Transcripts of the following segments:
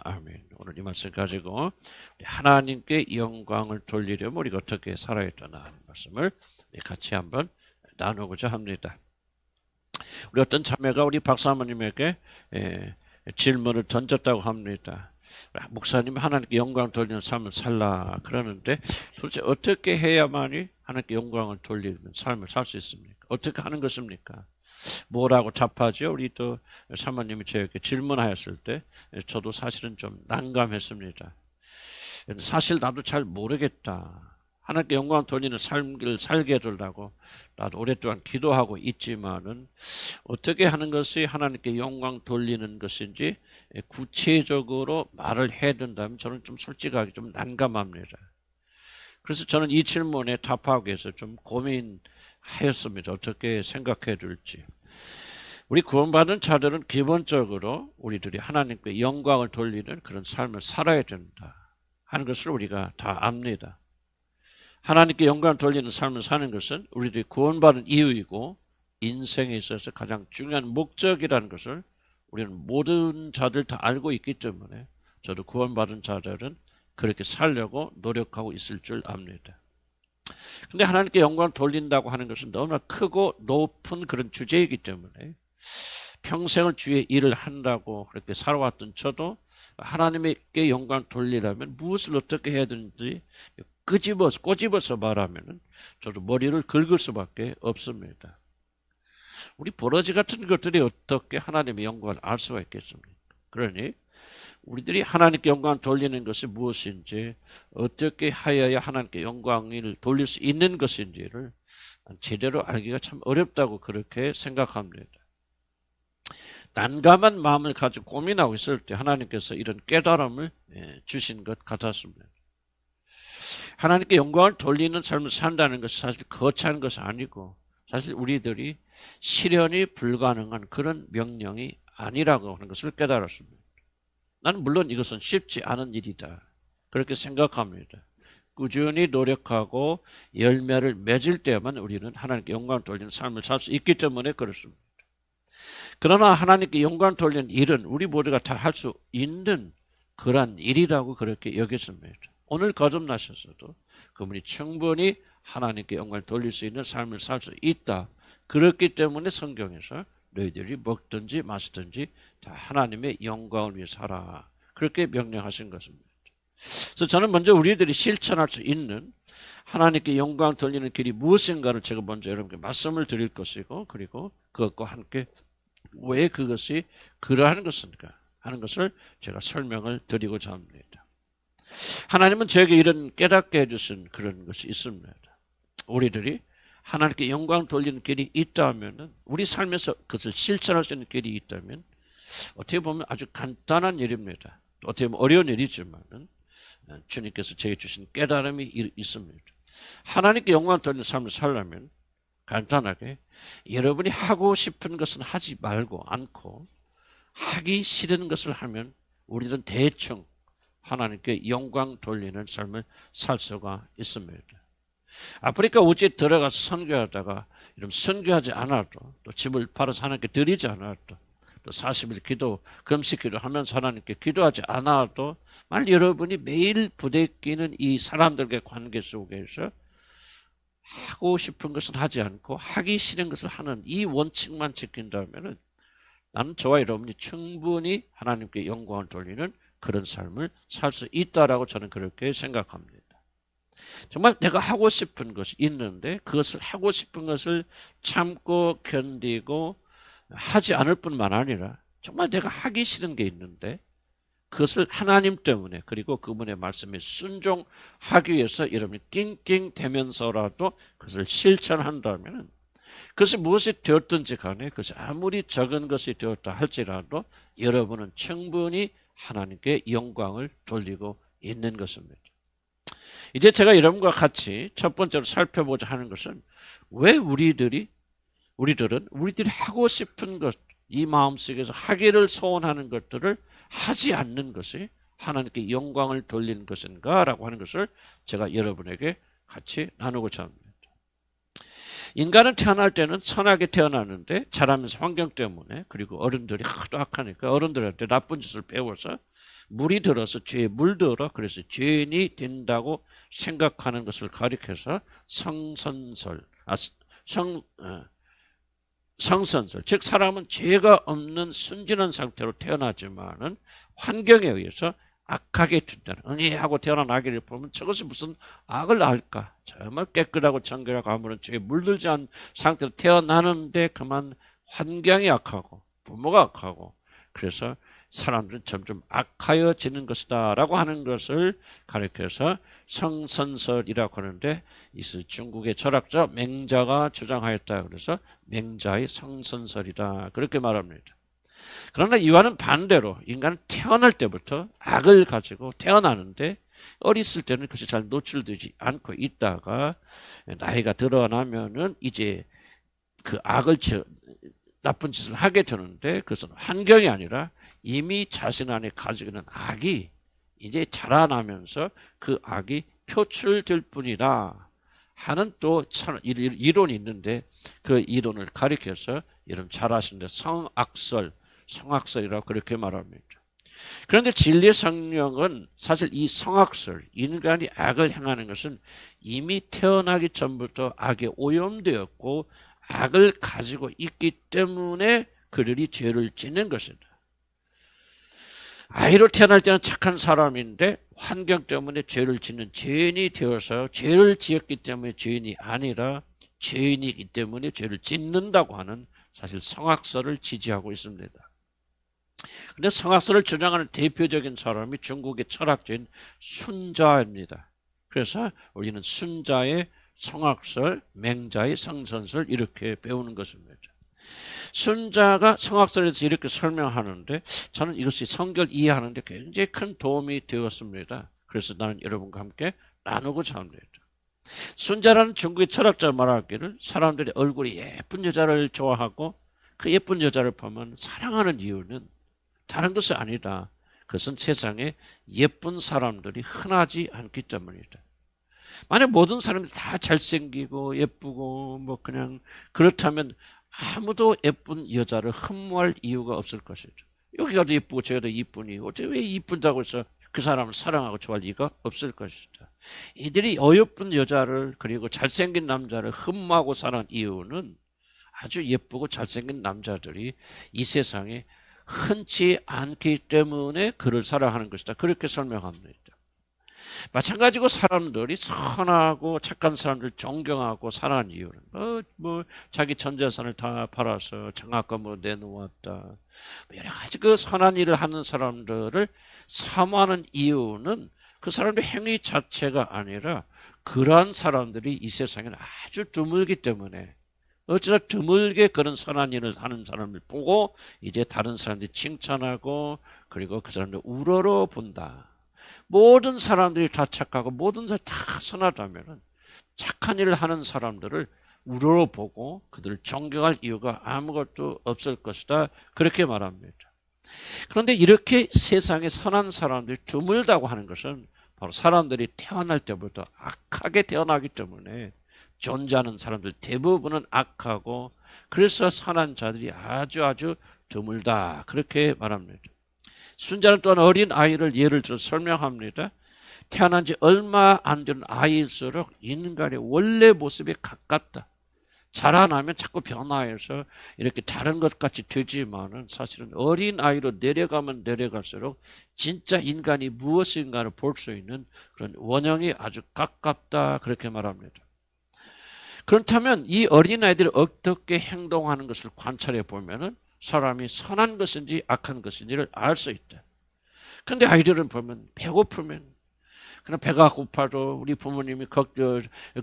아멘. 오늘 이 말씀 가지고 하나님께 영광을 돌리려면 우리가 어떻게 살아야 되나 하는 말씀을 같이 한번 나누고자 합니다. 우리 어떤 자매가 우리 박사모님에게 질문을 던졌다고 합니다. 목사님, 하나님께 영광 돌리는 삶을 살라 그러는데 도대체 어떻게 해야만이 하나님께 영광을 돌리는 삶을 살 수 있습니까? 어떻게 하는 것입니까? 뭐라고 답하죠? 우리 또 사모님이 저에게 질문하였을 때 저도 사실은 좀 난감했습니다. 사실 나도 잘 모르겠다. 하나님께 영광 돌리는 삶을 살게 해달라고 나도 오랫동안 기도하고 있지만은 어떻게 하는 것이 하나님께 영광 돌리는 것인지 구체적으로 말을 해야 된다면 저는 좀 솔직하게 좀 난감합니다. 그래서 저는 이 질문에 답하기 위해서 좀 고민하였습니다. 어떻게 생각해야 될지. 우리 구원받은 자들은 기본적으로 우리들이 하나님께 영광을 돌리는 그런 삶을 살아야 된다 하는 것을 우리가 다 압니다. 하나님께 영광을 돌리는 삶을 사는 것은 우리들이 구원받은 이유이고 인생에 있어서 가장 중요한 목적이라는 것을 우리는 모든 자들 다 알고 있기 때문에 저도 구원받은 자들은 그렇게 살려고 노력하고 있을 줄 압니다. 근데 하나님께 영광을 돌린다고 하는 것은 너무나 크고 높은 그런 주제이기 때문에 평생을 주의 일을 한다고 그렇게 살아왔던 저도 하나님께 영광을 돌리려면 무엇을 어떻게 해야 되는지 꼬집어서 말하면 저도 머리를 긁을 수밖에 없습니다. 우리 버러지 같은 것들이 어떻게 하나님의 영광을 알 수가 있겠습니까? 그러니 우리들이 하나님께 영광을 돌리는 것이 무엇인지, 어떻게 하여야 하나님께 영광을 돌릴 수 있는 것인지를 제대로 알기가 참 어렵다고 그렇게 생각합니다. 난감한 마음을 가지고 고민하고 있을 때 하나님께서 이런 깨달음을 주신 것 같았습니다. 하나님께 영광을 돌리는 삶을 산다는 것이 사실 거창한 것이 아니고 사실 우리들이 실현이 불가능한 그런 명령이 아니라고 하는 것을 깨달았습니다. 나는 물론 이것은 쉽지 않은 일이다 그렇게 생각합니다. 꾸준히 노력하고 열매를 맺을 때만 우리는 하나님께 영광을 돌리는 삶을 살 수 있기 때문에 그렇습니다. 그러나 하나님께 영광을 돌리는 일은 우리 모두가 다 할 수 있는 그러한 일이라고 그렇게 여겼습니다. 오늘 거듭나셔서도 그분이 충분히 하나님께 영광을 돌릴 수 있는 삶을 살 수 있다. 그렇기 때문에 성경에서 너희들이 먹든지 마시든지 다 하나님의 영광을 위해 살아. 그렇게 명령하신 것입니다. 그래서 저는 먼저 우리들이 실천할 수 있는 하나님께 영광을 돌리는 길이 무엇인가를 제가 먼저 여러분께 말씀을 드릴 것이고, 그리고 그것과 함께 왜 그것이 그러한 것인가 하는 것을 제가 설명을 드리고자 합니다. 하나님은 저에게 이런 깨닫게 해주신 그런 것이 있습니다. 우리들이 하나님께 영광 돌리는 길이 있다면, 우리 삶에서 그것을 실천할 수 있는 길이 있다면 어떻게 보면 아주 간단한 일입니다. 어떻게 보면 어려운 일이지만 주님께서 제게 주신 깨달음이 있습니다. 하나님께 영광 돌리는 삶을 살려면 간단하게 여러분이 하고 싶은 것은 하지 말고 않고 하기 싫은 것을 하면 우리는 대충 하나님께 영광 돌리는 삶을 살 수가 있습니다. 아프리카 우주에 들어가서 선교하다가 이런 선교하지 않아도 또 집을 팔아서 하나님께 드리지 않아도 또 40일 기도, 금식 기도하면서 하나님께 기도하지 않아도 만약 여러분이 매일 부대끼는 이 사람들과의 관계 속에서 하고 싶은 것은 하지 않고 하기 싫은 것을 하는 이 원칙만 지킨다면 나는 저와 여러분이 충분히 하나님께 영광을 돌리는 그런 삶을 살 수 있다라고 저는 그렇게 생각합니다. 정말 내가 하고 싶은 것이 있는데 그것을 하고 싶은 것을 참고 견디고 하지 않을 뿐만 아니라 정말 내가 하기 싫은 게 있는데 그것을 하나님 때문에 그리고 그분의 말씀에 순종하기 위해서 여러분이 낑낑대면서라도 그것을 실천한다면 그것이 무엇이 되었든지 간에 그것이 아무리 적은 것이 되었다 할지라도 여러분은 충분히 하나님께 영광을 돌리고 있는 것입니다. 이제 제가 여러분과 같이 첫 번째로 살펴보자 하는 것은 왜 우리들이 하고 싶은 것, 이 마음속에서 하기를 소원하는 것들을 하지 않는 것이 하나님께 영광을 돌리는 것인가 라고 하는 것을 제가 여러분에게 같이 나누고자 합니다. 인간은 태어날 때는 선하게 태어나는데 자라면서 환경 때문에 그리고 어른들이 하도 악하니까 어른들한테 나쁜 짓을 배워서 물이 들어서 죄에 물들어 그래서 죄인이 된다고 생각하는 것을 가리켜서 성선설, 성선설, 즉 사람은 죄가 없는 순진한 상태로 태어나지만은 환경에 의해서 악하게 된다는, 은혜하고 태어난 아기를 보면 저것이 무슨 악을 알까? 정말 깨끗하고 정결하고 아무런 죄에 물들지 않은 상태로 태어나는데 그만 환경이 악하고 부모가 악하고 그래서 사람들은 점점 악하여지는 것이다 라고 하는 것을 가리켜서 성선설이라고 하는데, 이것을 중국의 철학자 맹자가 주장하였다. 그래서 맹자의 성선설이다 그렇게 말합니다. 그러나 이와는 반대로 인간은 태어날 때부터 악을 가지고 태어나는데 어렸을 때는 그것이 잘 노출되지 않고 있다가 나이가 드러나면은 이제 그 악을 나쁜 짓을 하게 되는데 그것은 환경이 아니라 이미 자신 안에 가지고 있는 악이 이제 자라나면서 그 악이 표출될 뿐이다 하는 또 이론이 있는데, 그 이론을 가리켜서 여러분 잘 아시는데 성악설이라고 그렇게 말합니다. 그런데 진리의 성령은 사실 이 성악설, 인간이 악을 행하는 것은 이미 태어나기 전부터 악에 오염되었고 악을 가지고 있기 때문에 그들이 죄를 짓는 것이다. 아이로 태어날 때는 착한 사람인데 환경 때문에 죄를 짓는 죄인이 되어서 죄를 지었기 때문에 죄인이 아니라 죄인이기 때문에 죄를 짓는다고 하는 사실 성악설을 지지하고 있습니다. 그런데 성악설을 주장하는 대표적인 사람이 중국의 철학자인 순자입니다. 그래서 우리는 순자의 성악설, 맹자의 성선설 이렇게 배우는 것입니다. 순자가 성악설에서 이렇게 설명하는데 저는 이것이 성경을 이해하는 데 굉장히 큰 도움이 되었습니다. 그래서 나는 여러분과 함께 나누고자 합니다. 순자라는 중국의 철학자 말하기를 사람들이 얼굴이 예쁜 여자를 좋아하고 그 예쁜 여자를 보면 사랑하는 이유는 다른 것이 아니다. 그것은 세상에 예쁜 사람들이 흔하지 않기 때문이다. 만약 모든 사람들이 다 잘생기고 예쁘고 뭐 그냥 그렇다면 아무도 예쁜 여자를 흠모할 이유가 없을 것이죠. 여기가 더 예쁘고 저기가 더 이쁘니 어떻게 왜 이쁜다고 해서 그 사람을 사랑하고 좋아할 이유가 없을 것이다. 이들이 어여쁜 여자를 그리고 잘생긴 남자를 흠모하고 사는 이유는 아주 예쁘고 잘생긴 남자들이 이 세상에 흔치 않기 때문에 그를 사랑하는 것이다. 그렇게 설명합니다. 마찬가지고 사람들이 선하고 착한 사람들 존경하고 사랑하는 이유는 자기 전 재산을 다 팔아서 장학금으로 내놓았다. 여러 가지 그 선한 일을 하는 사람들을 사모하는 이유는 그 사람의 행위 자체가 아니라 그러한 사람들이 이 세상에는 아주 드물기 때문에 어쩌나 드물게 그런 선한 일을 하는 사람을 보고 이제 다른 사람들이 칭찬하고 그리고 그 사람들 우러러 본다. 모든 사람들이 다 착하고 모든 사람이 다 선하다면 착한 일을 하는 사람들을 우러러보고 그들을 존경할 이유가 아무것도 없을 것이다. 그렇게 말합니다. 그런데 이렇게 세상에 선한 사람들이 드물다고 하는 것은 바로 사람들이 태어날 때부터 악하게 태어나기 때문에 존재하는 사람들 대부분은 악하고 그래서 선한 자들이 아주 드물다. 그렇게 말합니다. 순자는 또한 어린 아이를 예를 들어 설명합니다. 태어난 지 얼마 안 된 아이일수록 인간의 원래 모습에 가깝다. 자라나면 자꾸 변화해서 이렇게 다른 것 같이 되지만은 사실은 어린 아이로 내려가면 내려갈수록 진짜 인간이 무엇인가를 볼 수 있는 그런 원형이 아주 가깝다. 그렇게 말합니다. 그렇다면 이 어린아이들이 어떻게 행동하는 것을 관찰해 보면은 사람이 선한 것인지 악한 것인지를 알 수 있다. 그런데 아이들은 보면 배고프면 그냥 배가 고파도 우리 부모님이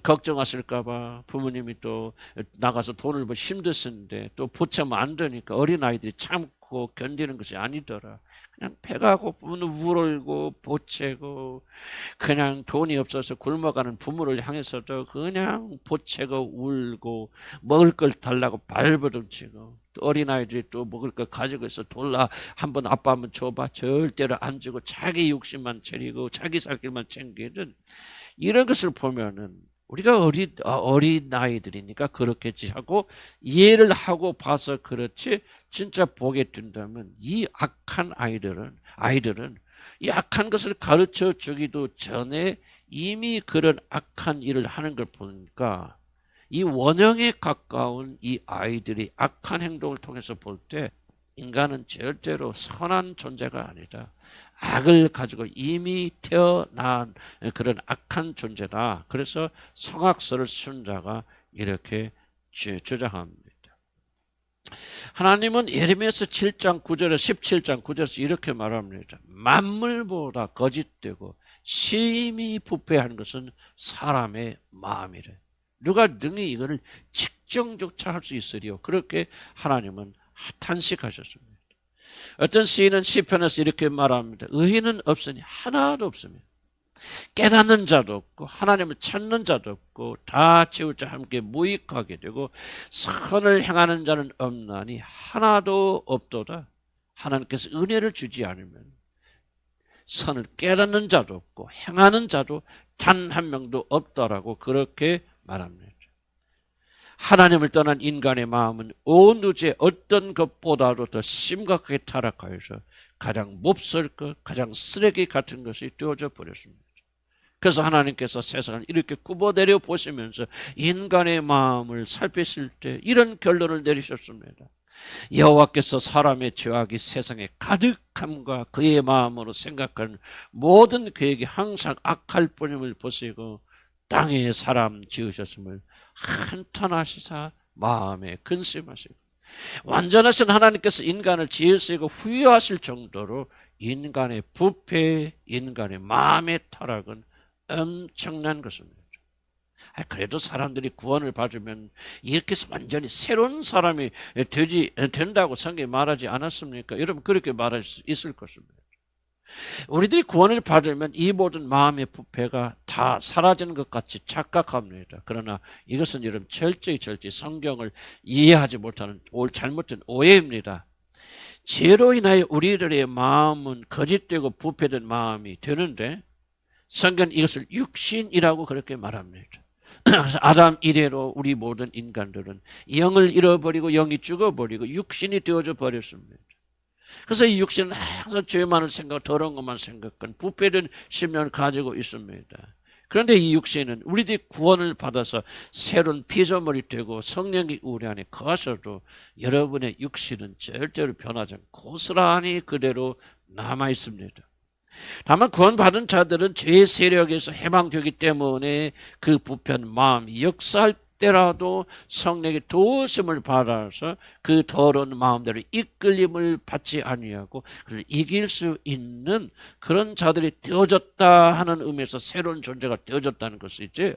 걱정하실까봐 부모님이 또 나가서 돈을 힘드시는데 또 보채면 안 되니까 어린아이들이 참고 견디는 것이 아니더라. 그냥 배가 고프면 울고 보채고 그냥 돈이 없어서 굶어가는 부모를 향해서도 그냥 보채고 울고 먹을 걸 달라고 발버둥치고 또 어린아이들이 또 먹을 걸 가지고 있어 돌라 한번 아빠 한번 줘봐 절대로 안 주고 자기 욕심만 차리고 자기 살 길만 챙기는 이런 것을 보면은 우리가 어린 아이들이니까 그렇겠지 하고 이해를 하고 봐서 그렇지 진짜 보게 된다면 이 악한 아이들은 이 악한 것을 가르쳐 주기도 전에 이미 그런 악한 일을 하는 걸 보니까 이 원형에 가까운 이 아이들이 악한 행동을 통해서 볼 때 인간은 절대로 선한 존재가 아니다. 악을 가지고 이미 태어난 그런 악한 존재다. 그래서 성악설을 순자가 이렇게 주장합니다. 하나님은 예레미야서 7장 9절에 17장 9절에서 이렇게 말합니다. 만물보다 거짓되고 심히 부패한 것은 사람의 마음이래. 누가 능히 이거를 측정조차 할 수 있으리요. 그렇게 하나님은 탄식하셨습니다. 어떤 시인은 시편에서 이렇게 말합니다. 의인은 없으니 하나도 없습니다. 깨닫는 자도 없고 하나님을 찾는 자도 없고 다 지우자 함께 무익하게 되고 선을 행하는 자는 없나니 하나도 없도다. 하나님께서 은혜를 주지 않으면 선을 깨닫는 자도 없고 행하는 자도 단 한 명도 없다라고 그렇게 말합니다. 하나님을 떠난 인간의 마음은 온 우주의 어떤 것보다도 더 심각하게 타락하여서 가장 몹쓸 것, 가장 쓰레기 같은 것이 되어져 버렸습니다. 그래서 하나님께서 세상을 이렇게 굽어내려 보시면서 인간의 마음을 살피실 때 이런 결론을 내리셨습니다. 여호와께서 사람의 죄악이 세상에 가득함과 그의 마음으로 생각하는 모든 계획이 항상 악할 뿐임을 보시고 땅에 사람 지으셨음을 한탄하시사 마음에 근심하시고 완전하신 하나님께서 인간을 지으시고 후회하실 정도로 인간의 부패, 인간의 마음의 타락은 엄청난 것입니다. 그래도 사람들이 구원을 받으면 이렇게 완전히 새로운 사람이 된다고 성경이 말하지 않았습니까? 여러분 그렇게 말할 수 있을 것입니다. 우리들이 구원을 받으면 이 모든 마음의 부패가 다 사라지는 것 같이 착각합니다. 그러나 이것은 여러분 철저히 성경을 이해하지 못하는 잘못된 오해입니다. 죄로 인하여 우리들의 마음은 거짓되고 부패된 마음이 되는데 성경은 이것을 육신이라고 그렇게 말합니다. 그래서 아담 이래로 우리 모든 인간들은 영을 잃어버리고 영이 죽어버리고 육신이 되어져 버렸습니다. 그래서 이 육신은 항상 죄만을 생각, 더러운 것만 생각한 부패된 심령을 가지고 있습니다. 그런데 이 육신은 우리들이 구원을 받아서 새로운 피조물이 되고 성령이 우리 안에 거하셔도 여러분의 육신은 절대로 변하지 않고 고스란히 그대로 남아 있습니다. 다만 구원받은 자들은 죄의 세력에서 해방되기 때문에 그 부패한 마음이 역사할 때라도 성령의 도우심을 받아서 그 더러운 마음대로 이끌림을 받지 아니하고 그래서 이길 수 있는 그런 자들이 되어졌다 하는 의미에서 새로운 존재가 되어졌다는 것이지,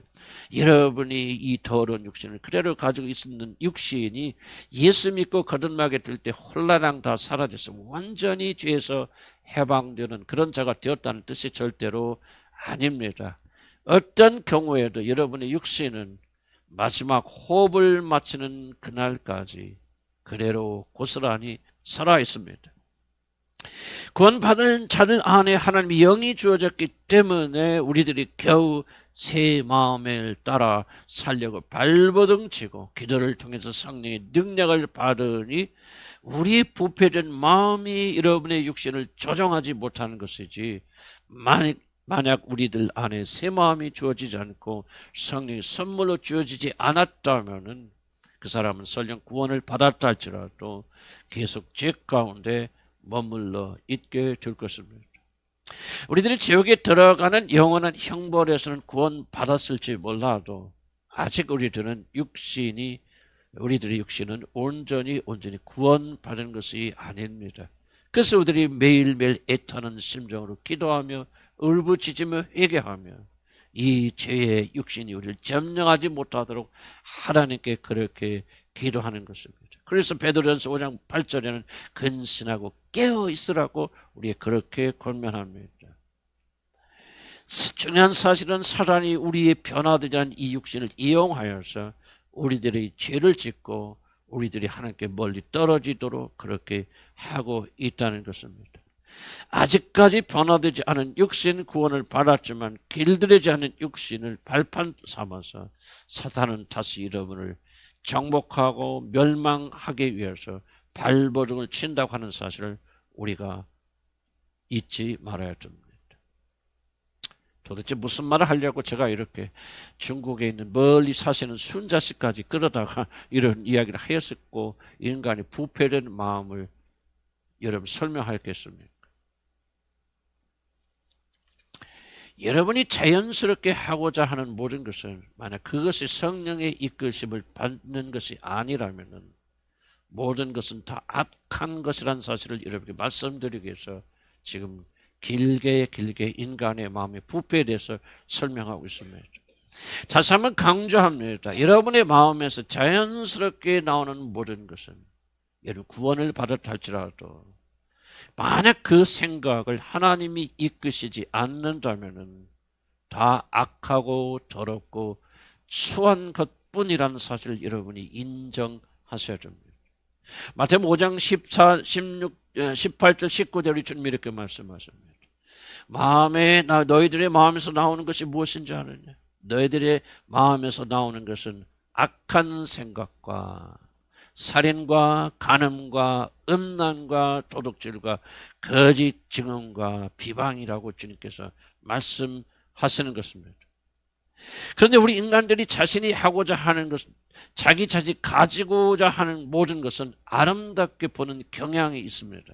여러분이 이 더러운 육신을 그대로 가지고 있는 육신이 예수 믿고 거듭나게 될 때 홀라당 다 사라져서 완전히 죄에서 해방되는 그런 자가 되었다는 뜻이 절대로 아닙니다. 어떤 경우에도 여러분의 육신은 마지막 호흡을 마치는 그날까지 그대로 고스란히 살아있습니다. 구원받은 자들 안에 하나님의 영이 주어졌기 때문에 우리들이 겨우 새 마음을 따라 살려고 발버둥치고 기도를 통해서 성령의 능력을 받으니 우리 부패된 마음이 여러분의 육신을 조정하지 못하는 것이지, 만약 우리들 안에 새 마음이 주어지지 않고 성령이 선물로 주어지지 않았다면 그 사람은 설령 구원을 받았다 할지라도 계속 죄 가운데 머물러 있게 될 것입니다. 우리들이 지옥에 들어가는 영원한 형벌에서는 구원받았을지 몰라도 아직 우리들의 육신은 온전히 구원받은 것이 아닙니다. 그래서 우리들이 매일매일 애타는 심정으로 기도하며 울부짖으며 회개하며 이 죄의 육신이 우리를 점령하지 못하도록 하나님께 그렇게 기도하는 것입니다. 그래서 베드로전서 5장 8절에는 근신하고 깨어 있으라고 우리에게 그렇게 권면합니다. 중요한 사실은 사단이 우리의 변화되지 않은 이 육신을 이용하여서 우리들이 죄를 짓고 우리들이 하나님께 멀리 떨어지도록 그렇게 하고 있다는 것입니다. 아직까지 변화되지 않은 육신 구원을 받았지만 길들이지 않은 육신을 발판 삼아서 사탄은 다시 여러분을 정복하고 멸망하기 위해서 발버둥을 친다고 하는 사실을 우리가 잊지 말아야 됩니다. 도대체 무슨 말을 하려고 제가 이렇게 중국에 있는 멀리 사시는 순자씨까지 끌어다가 이런 이야기를 하였었고 인간이 부패된 마음을 여러분 설명하겠습니까? 여러분이 자연스럽게 하고자 하는 모든 것은 만약 그것이 성령의 이끄심을 받는 것이 아니라면 모든 것은 다 악한 것이라는 사실을 여러분께 말씀드리기 위해서 지금 길게 인간의 마음의 부패에 대해서 설명하고 있습니다. 다시 한번 강조합니다. 여러분의 마음에서 자연스럽게 나오는 모든 것은 여러분 구원을 받았다 할지라도 만약 그 생각을 하나님이 이끄시지 않는다면 다 악하고 더럽고 추한 것뿐이라는 사실을 여러분이 인정하셔야 됩니다. 마태복음 5장 18절 19절이 주님 이렇게 말씀하십니다. 너희들의 마음에서 나오는 것이 무엇인지 아느냐? 너희들의 마음에서 나오는 것은 악한 생각과 살인과 간음과 음란과 도둑질과 거짓 증언과 비방이라고 주님께서 말씀하시는 것입니다. 그런데 우리 인간들이 자신이 하고자 하는 것, 자기 자신이 가지고자 하는 모든 것은 아름답게 보는 경향이 있습니다.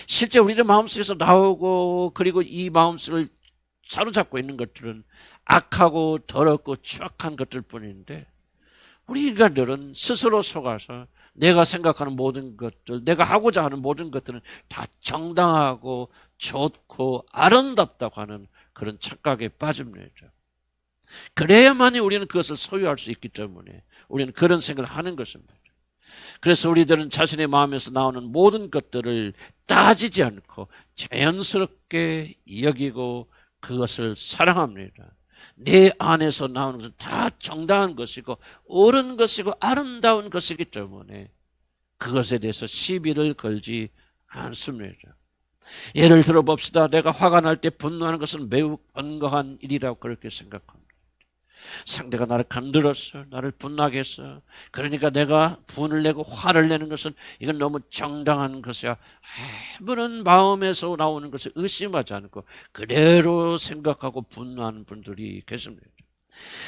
실제 우리의 마음속에서 나오고 그리고 이 마음속을 사로잡고 있는 것들은 악하고 더럽고 추악한 것들 뿐인데 우리 인간들은 스스로 속아서 내가 생각하는 모든 것들, 내가 하고자 하는 모든 것들은 다 정당하고 좋고 아름답다고 하는 그런 착각에 빠집니다. 그래야만이 우리는 그것을 소유할 수 있기 때문에 우리는 그런 생각을 하는 것입니다. 그래서 우리들은 자신의 마음에서 나오는 모든 것들을 따지지 않고 자연스럽게 여기고 그것을 사랑합니다. 내 안에서 나오는 것은 다 정당한 것이고 옳은 것이고 아름다운 것이기 때문에 그것에 대해서 시비를 걸지 않습니다. 예를 들어 봅시다. 내가 화가 날 때 분노하는 것은 매우 건강한 일이라고 그렇게 생각합니다. 상대가 나를 건드렸어, 나를 분나게 했어. 그러니까 내가 분을 내고 화를 내는 것은 이건 너무 정당한 것이야. 아무런 마음에서 나오는 것을 의심하지 않고 그대로 생각하고 분노하는 분들이 계십니다.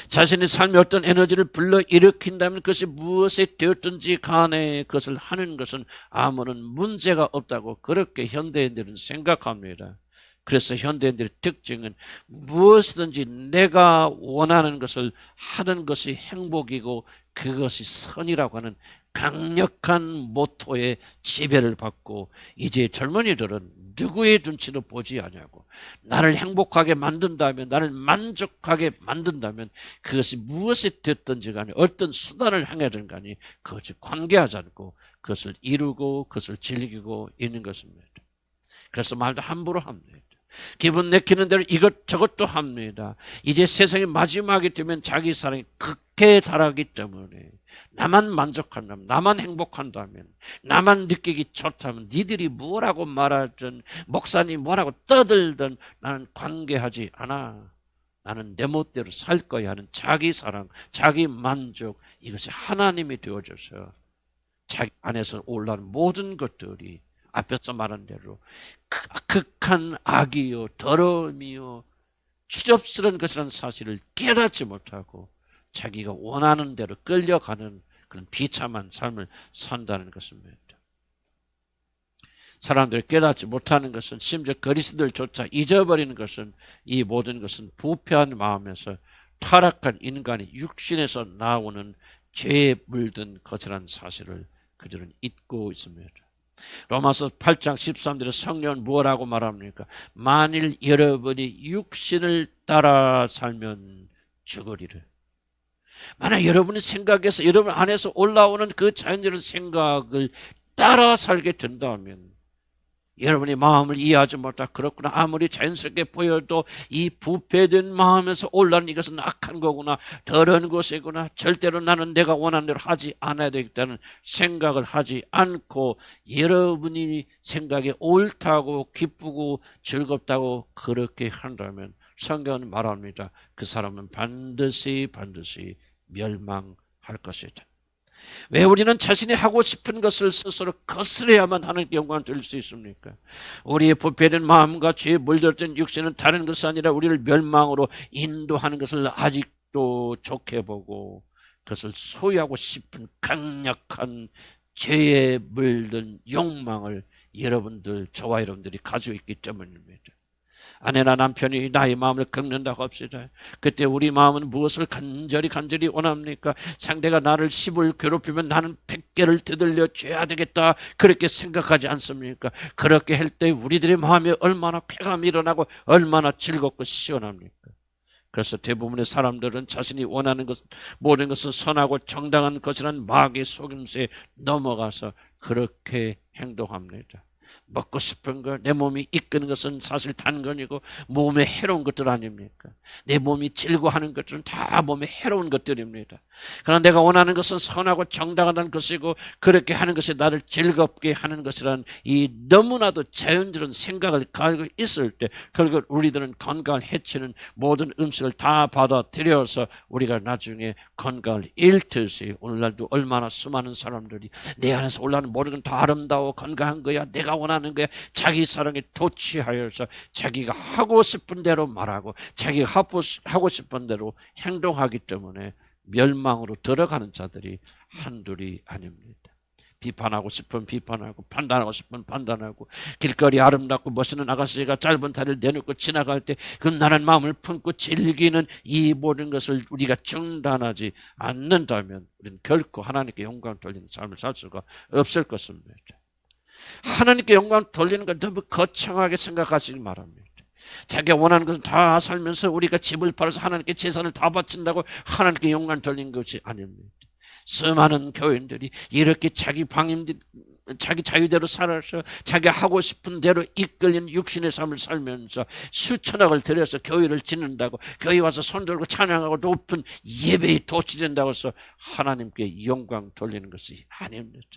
자신의 삶에 어떤 에너지를 불러일으킨다면 그것이 무엇이 되었든지 간에 그것을 하는 것은 아무런 문제가 없다고 그렇게 현대인들은 생각합니다. 그래서 현대인들의 특징은 무엇이든지 내가 원하는 것을 하는 것이 행복이고 그것이 선이라고 하는 강력한 모토에 지배를 받고 이제 젊은이들은 누구의 눈치도 보지 않냐고 나를 행복하게 만든다면 나를 만족하게 만든다면 그것이 무엇이 됐든지 간에 어떤 수단을 행하든 간에 그것이 관계하지 않고 그것을 이루고 그것을 즐기고 있는 것입니다. 그래서 말도 함부로 합니다. 기분 내키는 대로 이것저것도 합니다. 이제 세상의 마지막이 되면 자기 사랑이 극에 달하기 때문에 나만 만족한다면 나만 행복한다면 나만 느끼기 좋다면 니들이 뭐라고 말하든 목사님 뭐라고 떠들든 나는 관계하지 않아. 나는 내 멋대로 살 거야 하는 자기 사랑 자기 만족 이것이 하나님이 되어져서 자기 안에서 올라오는 모든 것들이 앞에서 말한 대로 극한 악이요 더러움이요 추접스러운 것이라는 사실을 깨닫지 못하고 자기가 원하는 대로 끌려가는 그런 비참한 삶을 산다는 것입니다. 사람들이 깨닫지 못하는 것은 심지어 그리스도들조차 잊어버리는 것은 이 모든 것은 부패한 마음에서 타락한 인간의 육신에서 나오는 죄에 물든 것이라는 사실을 그들은 잊고 있습니다. 로마서 8장 13절에 성령은 무엇라고 말합니까? 만일 여러분이 육신을 따라 살면 죽으리라. 만약 여러분의 생각에서 여러분 안에서 올라오는 그 자연스러운 생각을 따라 살게 된다면 여러분의 마음을 이해하지 못하 그렇구나 아무리 자연스럽게 보여도 이 부패된 마음에서 올라오는 이것은 악한 거구나 더러운 것이구나 절대로 나는 내가 원하는 대로 하지 않아야 되겠다는 생각을 하지 않고 여러분이 생각이 옳다고 기쁘고 즐겁다고 그렇게 한다면 성경은 말합니다. 그 사람은 반드시 멸망할 것이다. 왜 우리는 자신이 하고 싶은 것을 스스로 거스려야만 하나님께 영광을 돌릴 수 있습니까? 우리의 부패된 마음과 죄에 물들었던 육신은 다른 것이 아니라 우리를 멸망으로 인도하는 것을 아직도 좋게 보고 그것을 소유하고 싶은 강력한 죄에 물든 욕망을 저와 여러분들이 가지고 있기 때문입니다. 아내나 남편이 나의 마음을 긁는다고 합시다. 그때 우리 마음은 무엇을 간절히 원합니까? 상대가 나를 10을 괴롭히면 나는 100개를 되돌려 줘야 되겠다, 그렇게 생각하지 않습니까? 그렇게 할 때 우리들의 마음이 얼마나 쾌감이 일어나고 얼마나 즐겁고 시원합니까? 그래서 대부분의 사람들은 자신이 원하는 것, 모든 것은 선하고 정당한 것이라는 마귀의 속임수에 넘어가서 그렇게 행동합니다. 먹고 싶은 거, 내 몸이 이끄는 것은 사실 단건이고 몸에 해로운 것들 아닙니까? 내 몸이 질고하는 것들은 다 몸에 해로운 것들입니다. 그러나 내가 원하는 것은 선하고 정당한 것이고 그렇게 하는 것이 나를 즐겁게 하는 것이라는 이 너무나도 자연스러운 생각을 가지고 있을 때 결국 우리들은 건강을 해치는 모든 음식을 다 받아들여서 우리가 나중에 건강을 잃듯이 오늘날도 얼마나 수많은 사람들이 내 안에서 올라오는 모든 건 다 아름다워 건강한 거야, 내가 원하는 거야, 자기 사랑에 도취하여서 자기가 하고 싶은 대로 말하고 자기가 하고 싶은 대로 행동하기 때문에 멸망으로 들어가는 자들이 한둘이 아닙니다. 비판하고 싶으면 비판하고 판단하고 싶으면 판단하고 길거리 아름답고 멋있는 아가씨가 짧은 다리를 내놓고 지나갈 때 금난한 마음을 품고 즐기는 이 모든 것을 우리가 중단하지 않는다면 우리는 결코 하나님께 영광 돌리는 삶을 살 수가 없을 것입니다. 하나님께 영광 돌리는 걸 너무 거창하게 생각하시기 바랍니다. 자기가 원하는 것은 다 살면서 우리가 집을 팔아서 하나님께 재산을 다 바친다고 하나님께 영광 돌리는 것이 아닙니다. 수많은 교인들이 이렇게 자기 자유대로 살아서 자기가 하고 싶은 대로 이끌린 육신의 삶을 살면서 수천억을 들여서 교회를 짓는다고, 교회 와서 손들고 찬양하고 높은 예배에 도취된다고 해서 하나님께 영광 돌리는 것이 아닙니다.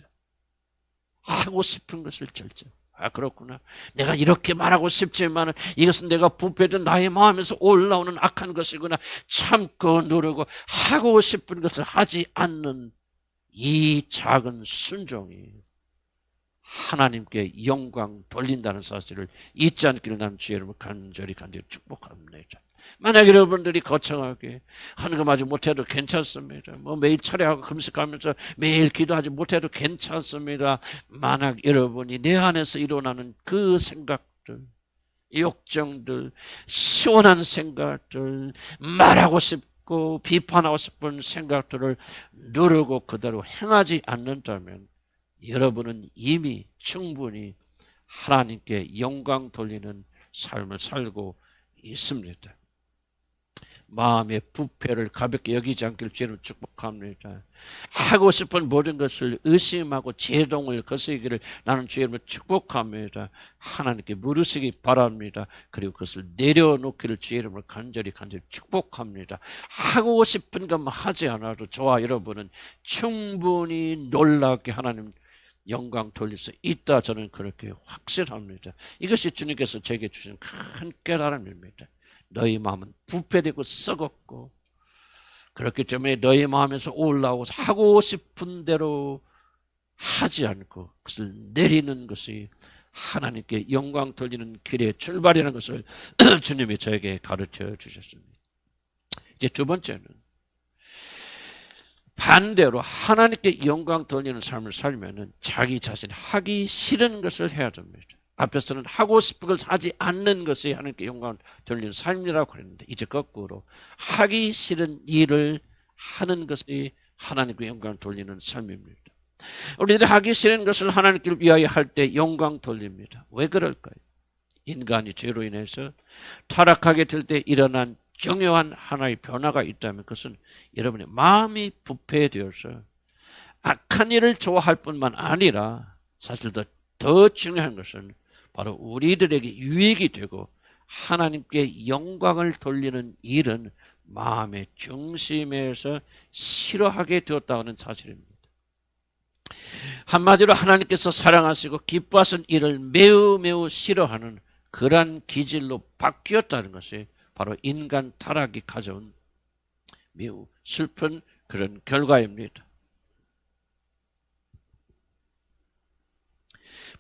하고 싶은 것을 절제. 그렇구나. 내가 이렇게 말하고 싶지만 이것은 내가 부패된 나의 마음에서 올라오는 악한 것이구나. 참고 누르고 하고 싶은 것을 하지 않는 이 작은 순종이 하나님께 영광 돌린다는 사실을 잊지 않기를 나는 주의 이름으로 간절히 축복합니다. 만약 여러분들이 거창하게 헌금하지 못해도 괜찮습니다. 매일 철회하고 금식하면서 매일 기도하지 못해도 괜찮습니다. 만약 여러분이 내 안에서 일어나는 그 생각들, 욕정들, 시원한 생각들, 말하고 싶고 비판하고 싶은 생각들을 누르고 그대로 행하지 않는다면 여러분은 이미 충분히 하나님께 영광 돌리는 삶을 살고 있습니다. 마음의 부패를 가볍게 여기지 않기를 주님 축복합니다. 하고 싶은 모든 것을 의심하고 제동을 거스기를 나는 주님을 축복합니다. 하나님께 물으시기 바랍니다. 그리고 그것을 내려놓기를 주의 이름으로 간절히 축복합니다. 하고 싶은 것만 하지 않아도 저와 여러분은 충분히 놀랍게 하나님 영광 돌릴 수 있다. 저는 그렇게 확신합니다. 이것이 주님께서 제게 주신 큰 깨달음입니다. 너희 마음은 부패되고 썩었고 그렇기 때문에 너희 마음에서 올라오고 하고 싶은 대로 하지 않고 그것을 내리는 것이 하나님께 영광 돌리는 길의 출발이라는 것을 주님이 저에게 가르쳐 주셨습니다. 이제 두 번째는 반대로 하나님께 영광 돌리는 삶을 살면은 자기 자신이 하기 싫은 것을 해야 됩니다. 앞에서는 하고 싶은 걸 하지 않는 것이 하나님께 영광을 돌리는 삶이라고 그랬는데 이제 거꾸로 하기 싫은 일을 하는 것이 하나님께 영광을 돌리는 삶입니다. 우리들이 하기 싫은 것을 하나님께 위하여 할 때 영광 돌립니다. 왜 그럴까요? 인간이 죄로 인해서 타락하게 될 때 일어난 중요한 하나의 변화가 있다면 그것은 여러분의 마음이 부패되어서 악한 일을 좋아할 뿐만 아니라 사실 더 중요한 것은 바로 우리들에게 유익이 되고 하나님께 영광을 돌리는 일은 마음의 중심에서 싫어하게 되었다는 사실입니다. 한마디로 하나님께서 사랑하시고 기뻐하신 일을 매우 싫어하는 그러한 기질로 바뀌었다는 것이 바로 인간 타락이 가져온 매우 슬픈 그런 결과입니다.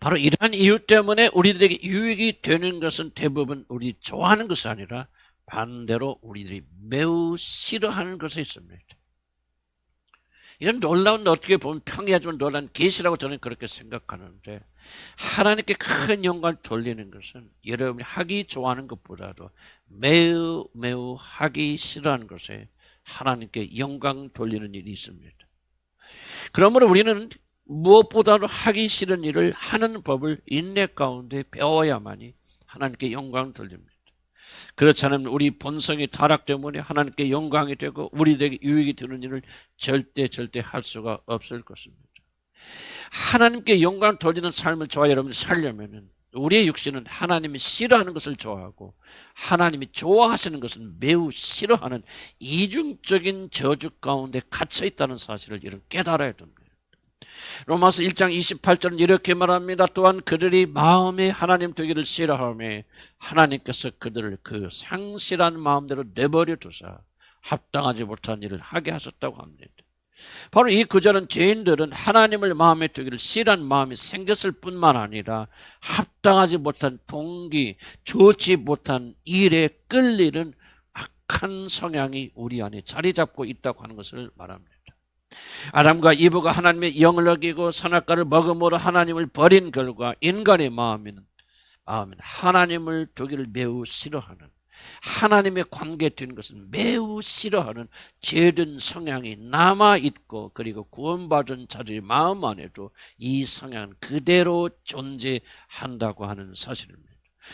바로 이러한 이유 때문에 우리들에게 유익이 되는 것은 대부분 우리 좋아하는 것이 아니라 반대로 우리들이 매우 싫어하는 것이 있습니다. 이런 놀라운, 어떻게 보면 평이하지만 놀라운 계시라고 저는 그렇게 생각하는데, 하나님께 큰 영광을 돌리는 것은 여러분이 하기 좋아하는 것보다도 매우 매우 하기 싫어하는 것에 하나님께 영광 돌리는 일이 있습니다. 그러므로 우리는 무엇보다도 하기 싫은 일을 하는 법을 인내 가운데 배워야만이 하나님께 영광을 돌립니다. 그렇지 않으면 우리 본성의 타락 때문에 하나님께 영광이 되고 우리에게 유익이 되는 일을 절대 할 수가 없을 것입니다. 하나님께 영광을 돌리는 삶을 저와 여러분이 살려면 우리의 육신은 하나님이 싫어하는 것을 좋아하고 하나님이 좋아하시는 것은 매우 싫어하는 이중적인 저주 가운데 갇혀 있다는 사실을 여러분 깨달아야 됩니다. 로마서 1장 28절은 이렇게 말합니다. 또한 그들이 마음에 하나님 되기를 싫어하며 하나님께서 그들을 그 상실한 마음대로 내버려 두사 합당하지 못한 일을 하게 하셨다고 합니다. 바로 이 구절은 죄인들은 하나님을 마음에 두기를 싫어하는 마음이 생겼을 뿐만 아니라 합당하지 못한 동기, 좋지 못한 일에 끌리는 악한 성향이 우리 안에 자리 잡고 있다고 하는 것을 말합니다. 아담과 이브가 하나님의 영을 어기고 선악과를 먹음으로 하나님을 버린 결과 인간의 마음은 하나님을 두기를 매우 싫어하는, 하나님의 관계에 두는 것은 매우 싫어하는 죄된 성향이 남아있고, 그리고 구원받은 자들의 마음 안에도 이 성향은 그대로 존재한다고 하는 사실입니다.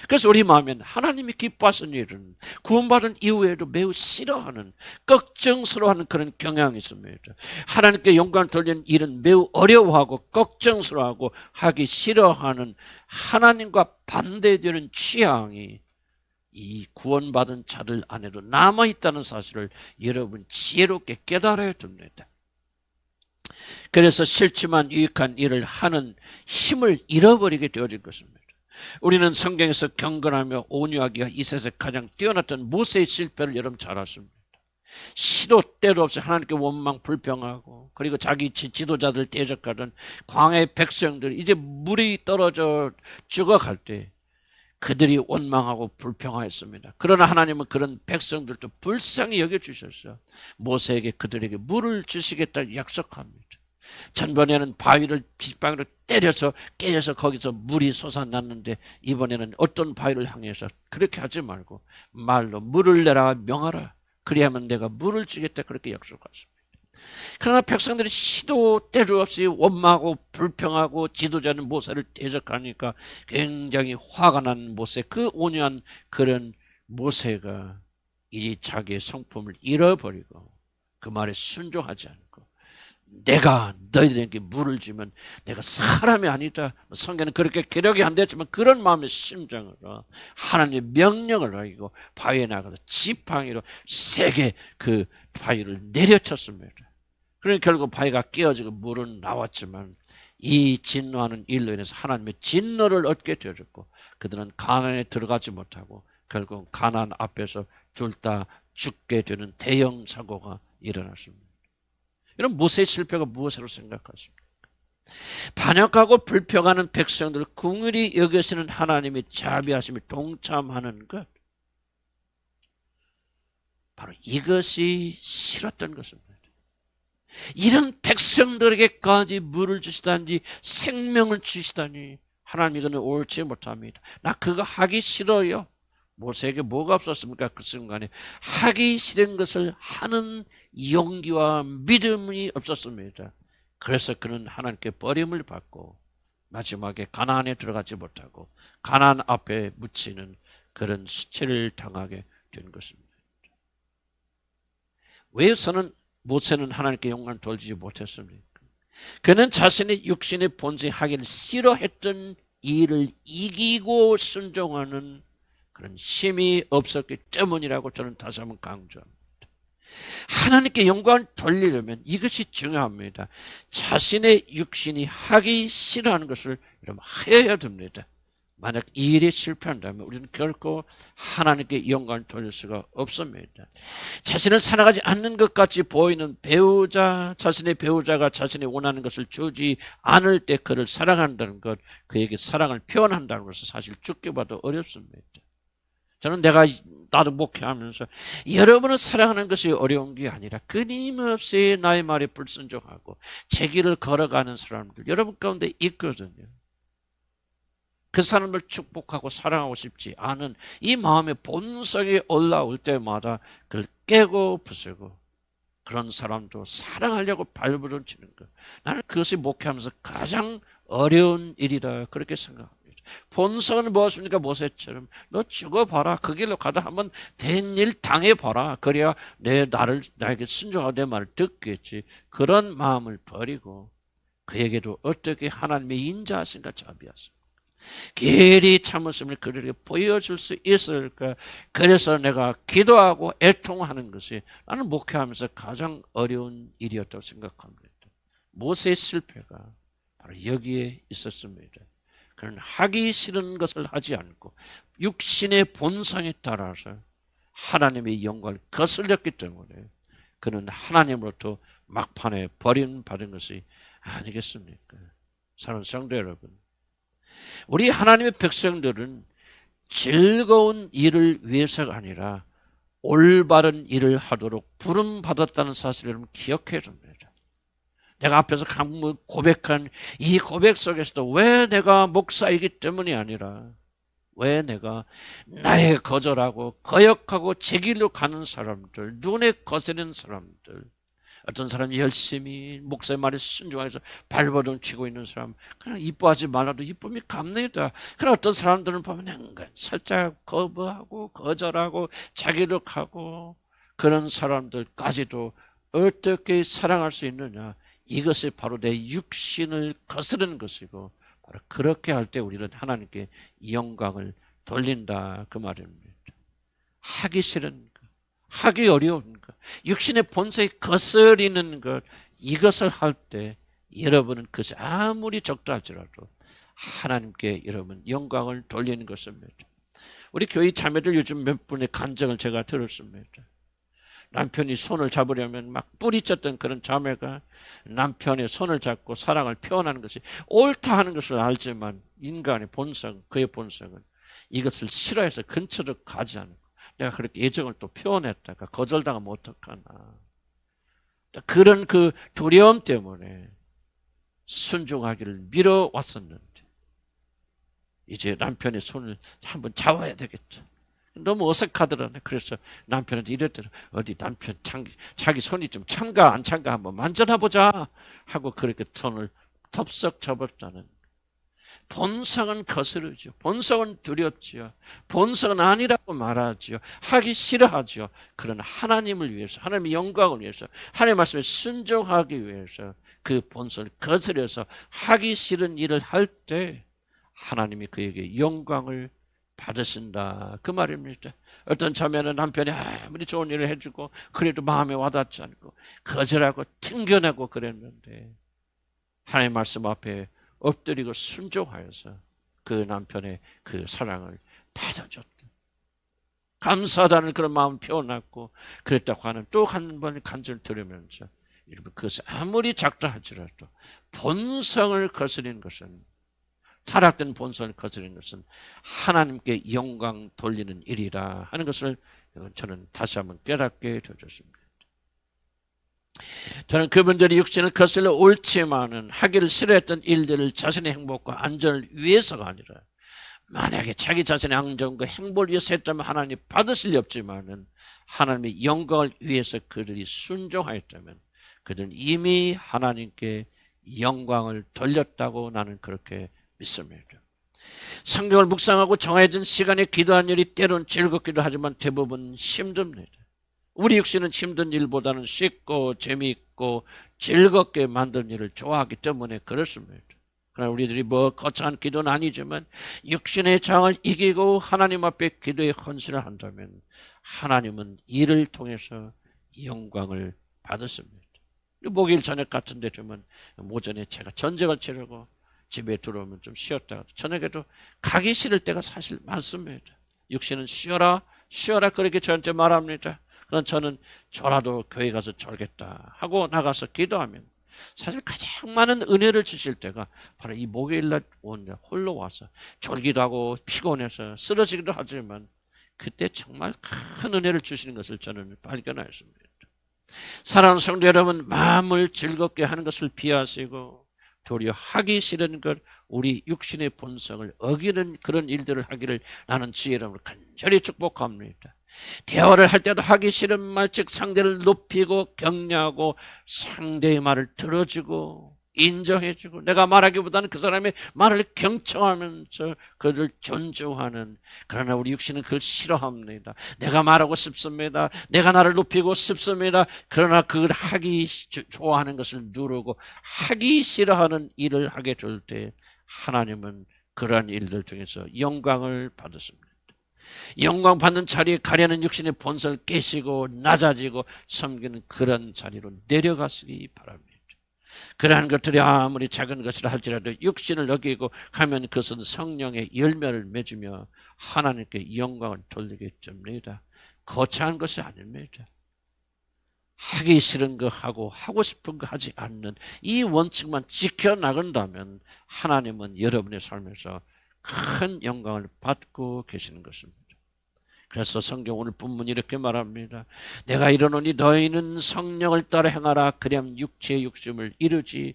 그래서 우리 마음에는 하나님이 기뻐하시는 일은 구원받은 이후에도 매우 싫어하는, 걱정스러워하는 그런 경향이 있습니다. 하나님께 영광을 돌리는 일은 매우 어려워하고 걱정스러워하고 하기 싫어하는 하나님과 반대되는 취향이 이 구원받은 자들 안에도 남아있다는 사실을 여러분 지혜롭게 깨달아야 됩니다. 그래서 싫지만 유익한 일을 하는 힘을 잃어버리게 되어진 것입니다. 우리는 성경에서 경건하며 온유하기가 이 세상에 가장 뛰어났던 모세의 실패를 여러분 잘 아십니다. 시도 때도 없이 하나님께 원망 불평하고, 그리고 자기 지도자들 대적하던 광야의 백성들, 이제 물이 떨어져 죽어갈 때 그들이 원망하고 불평하였습니다. 그러나 하나님은 그런 백성들도 불쌍히 여겨주셔서 모세에게 그들에게 물을 주시겠다고 약속합니다. 전번에는 바위를 빗방울로 때려서 깨져서 거기서 물이 솟아났는데 이번에는 어떤 바위를 향해서 그렇게 하지 말고 말로 물을 내라 명하라, 그리하면 내가 물을 주겠다, 그렇게 약속하십니다. 그러나 백성들이 시도 때도 없이 원망하고 불평하고 지도자는 모세를 대적하니까 굉장히 화가 난 모세, 그 온유한 그런 모세가 이 자기의 성품을 잃어버리고 그 말에 순종하지 않고, 내가 너희들에게 물을 주면 내가 사람이 아니다, 성경은 그렇게 기록이 안 됐지만 그런 마음의 심정으로 하나님의 명령을 어기고 바위에 나가서 지팡이로 세게 그 바위를 내려쳤습니다. 그러니 결국 바위가 깨어지고 물은 나왔지만 이 진노하는 일로 인해서 하나님의 진노를 얻게 되었고 그들은 가나안에 들어가지 못하고 결국 가나안 앞에서 둘 다 죽게 되는 대형 사고가 일어났습니다. 이런 모세의 실패가 무엇으로 생각하십니까? 반역하고 불평하는 백성들을 긍휼히 여기시는 하나님의 자비하심에 동참하는 것, 바로 이것이 싫었던 것입니다. 이런 백성들에게까지 물을 주시다니, 생명을 주시다니, 하나님 이거는 옳지 못합니다. 나 그거 하기 싫어요. 모세에게 뭐가 없었습니까? 그 순간에 하기 싫은 것을 하는 용기와 믿음이 없었습니다. 그래서 그는 하나님께 버림을 받고 마지막에 가나안에 들어가지 못하고 가나안 앞에 묻히는 그런 수치를 당하게 된 것입니다. 왜 모세는 하나님께 영광을 돌리지 못했습니까? 그는 자신의 육신의 본性하기를 싫어했던 일을 이기고 순종하는 그런 힘이 없었기 때문이라고 저는 다시 한번 강조합니다. 하나님께 영광을 돌리려면 이것이 중요합니다. 자신의 육신이 하기 싫어하는 것을 여러분 하여야 됩니다. 만약 이 일이 실패한다면 우리는 결코 하나님께 영광을 돌릴 수가 없습니다. 자신을 사랑하지 않는 것 같이 보이는 배우자, 자신의 배우자가 자신이 원하는 것을 주지 않을 때 그를 사랑한다는 것, 그에게 사랑을 표현한다는 것은 사실 죽게 봐도 어렵습니다. 저는 나도 목회하면서 여러분을 사랑하는 것이 어려운 게 아니라 끊임없이 나의 말에 불순종하고 제 길을 걸어가는 사람들 여러분 가운데 있거든요. 그 사람을 축복하고 사랑하고 싶지 않은 이 마음의 본성이 올라올 때마다 그걸 깨고 부수고 그런 사람도 사랑하려고 발버둥치는 것. 나는 그것이 목회하면서 가장 어려운 일이다 그렇게 생각합니다. 본성은 무엇입니까? 모세처럼 너 죽어봐라. 그 길로 가다 한번 된 일 당해봐라. 그래야 나에게 순종하고 내 말을 듣겠지. 그런 마음을 버리고 그에게도 어떻게 하나님의 인자하신가 자비하신가. 길이 참으심을 그들에게 보여줄 수 있을까? 그래서 내가 기도하고 애통하는 것이 나는 목회하면서 가장 어려운 일이었다고 생각합니다. 모세의 실패가 바로 여기에 있었습니다. 그는 하기 싫은 것을 하지 않고 육신의 본성에 따라서 하나님의 영광을 거슬렸기 때문에 그는 하나님으로부터 막판에 버림받은 것이 아니겠습니까? 사랑하는 성도 여러분, 우리 하나님의 백성들은 즐거운 일을 위해서가 아니라 올바른 일을 하도록 부름받았다는 사실을 여러분 기억해 줍니다. 내가 앞에서 고백한 이 고백 속에서도 왜 내가 목사이기 때문이 아니라 왜 내가 나의 거절하고 거역하고 제 길로 가는 사람들, 눈에 거스르는 사람들, 어떤 사람이 열심히 목사의 말에 순종해서 발버둥 치고 있는 사람, 그냥 이뻐하지 말라도 이쁨이 갑니다. 그러나 어떤 사람들은 보면 살짝 거부하고 거절하고 자기로 가고 그런 사람들까지도 어떻게 사랑할 수 있느냐. 이것이 바로 내 육신을 거스르는 것이고 바로 그렇게 할 때 우리는 하나님께 영광을 돌린다 그 말입니다. 하기 싫은 것, 하기 어려운 것, 육신의 본성이 거스리는 것, 이것을 할 때 여러분은 그것이 아무리 적다 할지라도 하나님께 여러분 영광을 돌리는 것입니다. 우리 교회 자매들 요즘 몇 분의 간증을 제가 들었습니다. 남편이 손을 잡으려면 막 뿌리쳤던 그런 자매가 남편의 손을 잡고 사랑을 표현하는 것이 옳다 하는 것을 알지만 인간의 본성, 그의 본성은 이것을 싫어해서 근처로 가지 않고 내가 그렇게 애정을 또 표현했다가 거절당하면 어떡하나. 그런 그 두려움 때문에 순종하기를 미뤄왔었는데 이제 남편의 손을 한번 잡아야 되겠죠. 너무 어색하더라네. 그래서 남편한테 이랬더니 어디 남편 자기 손이 좀 찬가 안 찬가 한번 만져보자 하고 그렇게 손을 덥석 접었다는. 본성은 거스르죠. 본성은 두렵지요. 본성은 아니라고 말하지요. 하기 싫어하죠. 그러나 하나님을 위해서, 하나님의 영광을 위해서, 하나님의 말씀에 순종하기 위해서 그 본성을 거스려서 하기 싫은 일을 할 때 하나님이 그에게 영광을 받으신다 그 말입니다. 어떤 자매는 남편이 아무리 좋은 일을 해주고 그래도 마음에 와닿지 않고 거절하고 튕겨내고 그랬는데 하나님의 말씀 앞에 엎드리고 순종하여서 그 남편의 그 사랑을 받아줬다. 감사하다는 그런 마음을 표현했고 그랬다고 하는 또 한 번의 간증을 들으면서 여러분 그것이 아무리 작다 할지라도 본성을 거스리는 것은 타락된 본성을 거스르는 것은 하나님께 영광 돌리는 일이라 하는 것을 저는 다시 한번 깨닫게 되었습니다. 저는 그분들이 육신을 거슬러 옳지만은 하기를 싫어했던 일들을 자신의 행복과 안전을 위해서가 아니라 만약에 자기 자신의 안전과 행복을 위해서 했다면 하나님 받으실 리 없지만은 하나님의 영광을 위해서 그들이 순종하였다면 그들은 이미 하나님께 영광을 돌렸다고 나는 그렇게 믿습니다. 성경을 묵상하고 정해진 시간에 기도하는 일이 때론 즐겁기도 하지만 대부분 힘듭니다. 우리 육신은 힘든 일보다는 쉽고 재미있고 즐겁게 만든 일을 좋아하기 때문에 그렇습니다. 그러나 우리들이 거창한 기도는 아니지만 육신의 장을 이기고 하나님 앞에 기도에 헌신을 한다면 하나님은 이를 통해서 영광을 받으십니다. 목요일 저녁 같은 데 되면 오전에 제가 전쟁을 치르고 집에 들어오면 좀 쉬었다가 저녁에도 가기 싫을 때가 사실 많습니다. 육신은 쉬어라 쉬어라 그렇게 저한테 말합니다. 그럼 저는 저라도 교회 가서 졸겠다 하고 나가서 기도하면 사실 가장 많은 은혜를 주실 때가 바로 이 목요일날 홀로 와서 졸기도 하고 피곤해서 쓰러지기도 하지만 그때 정말 큰 은혜를 주시는 것을 저는 발견하였습니다. 사랑하는 성도 여러분, 마음을 즐겁게 하는 것을 피하시고 도리어 하기 싫은 것, 우리 육신의 본성을 어기는 그런 일들을 하기를 나는 주의 이름으로 간절히 축복합니다. 대화를 할 때도 하기 싫은 말, 즉 상대를 높이고 격려하고 상대의 말을 들어주고 인정해주고 내가 말하기보다는 그 사람의 말을 경청하면서 그를 존중하는, 그러나 우리 육신은 그걸 싫어합니다. 내가 말하고 싶습니다. 내가 나를 높이고 싶습니다. 그러나 그걸 하기 좋아하는 것을 누르고 하기 싫어하는 일을 하게 될 때 하나님은 그러한 일들 중에서 영광을 받으십니다. 영광 받는 자리에 가려는 육신의 본성을 깨시고 낮아지고 섬기는 그런 자리로 내려가시기 바랍니다. 그러한 것들이 아무리 작은 것이라 할지라도 육신을 어기고 가면 그것은 성령의 열매를 맺으며 하나님께 영광을 돌리게 됩니다. 거창한 것이 아닙니다. 하기 싫은 거 하고 하고 싶은 거 하지 않는 이 원칙만 지켜나간다면 하나님은 여러분의 삶에서 큰 영광을 받고 계시는 것입니다. 그래서 성경 오늘 본문이 이렇게 말합니다. 내가 이르노니 너희는 성령을 따라 행하라. 그리하면 육체의 욕심을 이루지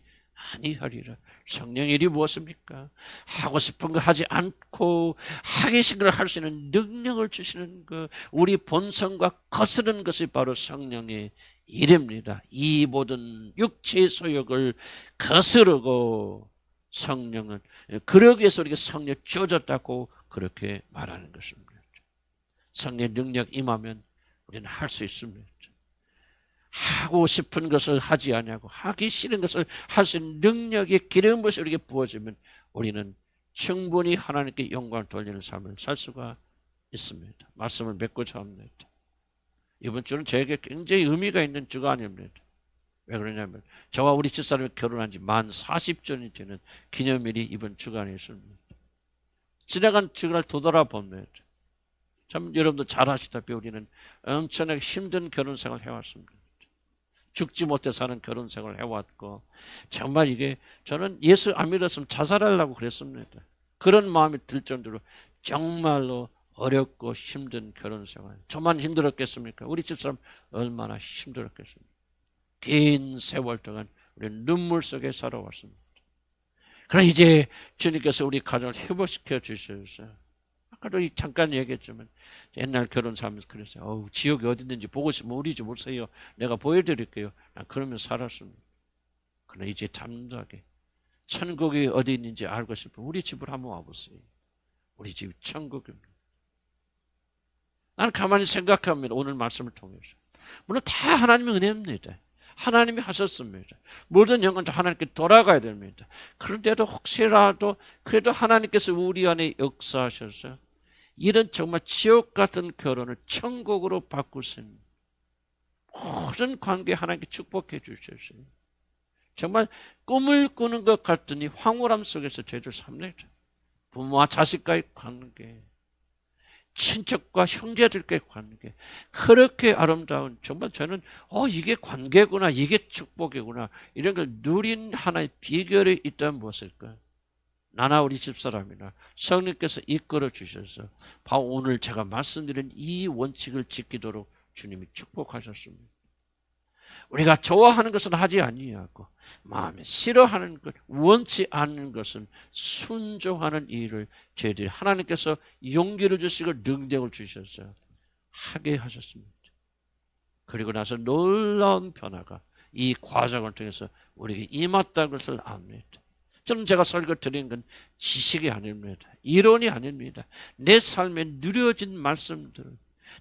아니하리라. 성령의 일이 무엇입니까? 하고 싶은 거 하지 않고 하기 싫은 걸 할 수 있는 능력을 주시는 것, 우리 본성과 거스르는 것이 바로 성령의 일입니다. 이 모든 육체의 소욕을 거스르고 성령은 그러기 위해서 우리가 성령 주어졌다고 그렇게 말하는 것입니다. 성령의 능력 임하면 우리는 할 수 있습니다. 하고 싶은 것을 하지 아니하고 하기 싫은 것을 할 수 있는 능력의 기름 부음이 우리에게 부어지면 우리는 충분히 하나님께 영광을 돌리는 삶을 살 수가 있습니다. 말씀을 맺고자 합니다. 이번 주는 저에게 굉장히 의미가 있는 주가 아닙니다. 왜 그러냐면 저와 우리 집사람이 결혼한 지 만 40주년이 되는 기념일이 이번 주간에 있습니다. 지나간 주간을 되돌아봅니다. 참 여러분도 잘 아시다시피 우리는 엄청나게 힘든 결혼 생활을 해왔습니다. 죽지 못해 사는 결혼 생활을 해왔고 정말 이게 저는 예수 안 믿었으면 자살하려고 그랬습니다. 그런 마음이 들 정도로 정말로 어렵고 힘든 결혼 생활. 저만 힘들었겠습니까? 우리 집사람 얼마나 힘들었겠습니까? 긴 세월 동안 우리는 눈물 속에 살아왔습니다. 그러나 이제 주님께서 우리 가정을 회복시켜 주셔서 아까도 잠깐 얘기했지만 옛날 결혼 살면서 그랬어요. 지옥이 어디 있는지 보고 싶으면 우리 집 오세요. 내가 보여드릴게요. 난 그러면서 살았습니다. 그러나 이제 담대하게 천국이 어디 있는지 알고 싶으면 우리 집으로 한번 와보세요. 우리 집이 천국입니다. 나는 가만히 생각합니다. 오늘 말씀을 통해서. 물론 다 하나님의 은혜입니다. 하나님이 하셨습니다. 모든 영광은 하나님께 돌아가야 됩니다. 그런데도 혹시라도 그래도 하나님께서 우리 안에 역사하셔서 이런 정말 지옥 같은 결혼을 천국으로 바꾸신 모든 관계 하나님께 축복해 주셨어요. 정말 꿈을 꾸는 것 같더니 황홀함 속에서 저희들 삽니다. 부모와 자식과의 관계, 친척과 형제들과의 관계, 그렇게 아름다운, 정말 저는 이게 관계구나, 이게 축복이구나, 이런 걸 누린 하나의 비결이 있다면 무엇일까? 나나 우리 집사람이나 성령께서 이끌어 주셔서 바로 오늘 제가 말씀드린 이 원칙을 지키도록 주님이 축복하셨습니다. 우리가 좋아하는 것은 하지 아니하고 마음에 싫어하는 것, 원치 않는 것은 순종하는 일을 저희들이 하나님께서 용기를 주시고 능력을 주셔서 하게 하셨습니다. 그리고 나서 놀라운 변화가 이 과정을 통해서 우리에게 임했다는 것을 압니다. 저는 제가 설교 드린 건 지식이 아닙니다. 이론이 아닙니다. 내 삶에 누려진 말씀들,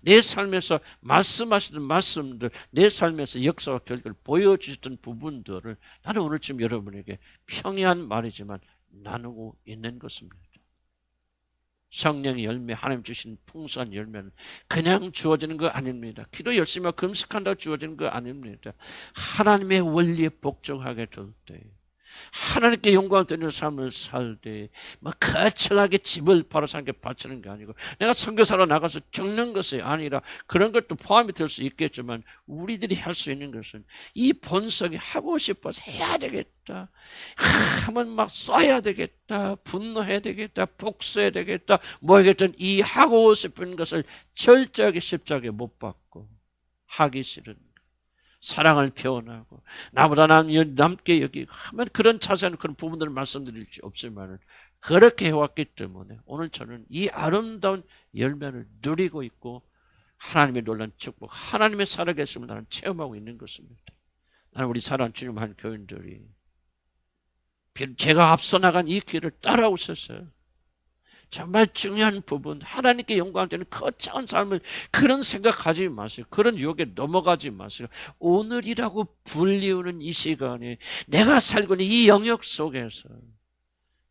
내 삶에서 말씀하시는 말씀들, 내 삶에서 역사와 결과를 보여주셨던 부분들을 나는 오늘 지금 여러분에게 평이한 말이지만 나누고 있는 것입니다. 성령의 열매, 하나님 주신 풍성한 열매는 그냥 주어지는 거 아닙니다. 기도 열심히 하고 금식한다고 주어지는 거 아닙니다. 하나님의 원리에 복종하게 될 때 하나님께 영광 드리는 삶을 살 때 막 거창하게 집을 바로 사람께 바치는 게 아니고 내가 선교사로 나가서 적는 것이 아니라 그런 것도 포함이 될 수 있겠지만 우리들이 할 수 있는 것은 이 본성이 하고 싶어서 해야 되겠다. 하면 막 쏴야 되겠다. 분노해야 되겠다. 복수해야 되겠다. 뭐 하겠든 이 하고 싶은 것을 철저하게 십자가에 못 박고 하기 싫은 사랑을 표현하고 나보다 남게 여기고 하면 그런 자세는 그런 부분들을 말씀드릴 수 없지만 그렇게 해왔기 때문에 오늘 저는 이 아름다운 열매를 누리고 있고 하나님의 놀라운 축복, 하나님의 살아계심을 나는 체험하고 있는 것입니다. 나는 우리 사랑하는 주님 한 교인들이 제가 앞서 나간 이 길을 따라오셔서 정말 중요한 부분, 하나님께 영광 되는 거창한 삶을 그런 생각하지 마세요. 그런 유혹에 넘어가지 마세요. 오늘이라고 불리우는 이 시간에 내가 살고 있는 이 영역 속에서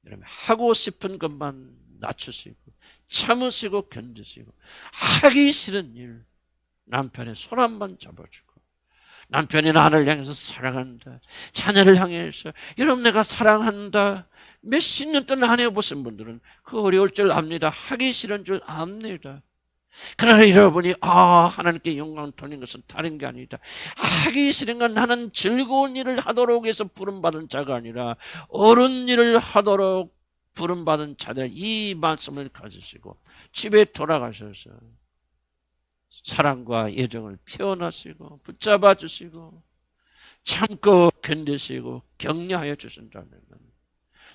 여러분 하고 싶은 것만 낮추시고 참으시고 견디시고 하기 싫은 일, 남편의 손 한 번 잡아주고 남편이 나를 향해서 사랑한다, 자녀를 향해서 여러분 내가 사랑한다, 몇십 년 동안 안 해보신 분들은 그 어려울 줄 압니다. 하기 싫은 줄 압니다. 그러나 여러분이 하나님께 영광 돌리는 것은 다른 게 아니다. 하기 싫은 건 나는 즐거운 일을 하도록 해서 부름받은 자가 아니라 옳은 일을 하도록 부름받은 자들, 이 말씀을 가지시고 집에 돌아가셔서 사랑과 애정을 표현하시고 붙잡아 주시고 참고 견디시고 격려하여 주신다면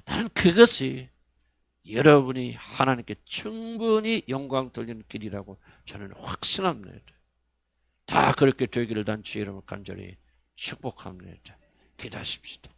나는 그것이 여러분이 하나님께 충분히 영광 돌리는 길이라고 저는 확신합니다. 다 그렇게 되기를 단 주의 이름으로 간절히 축복합니다. 기도하십시다.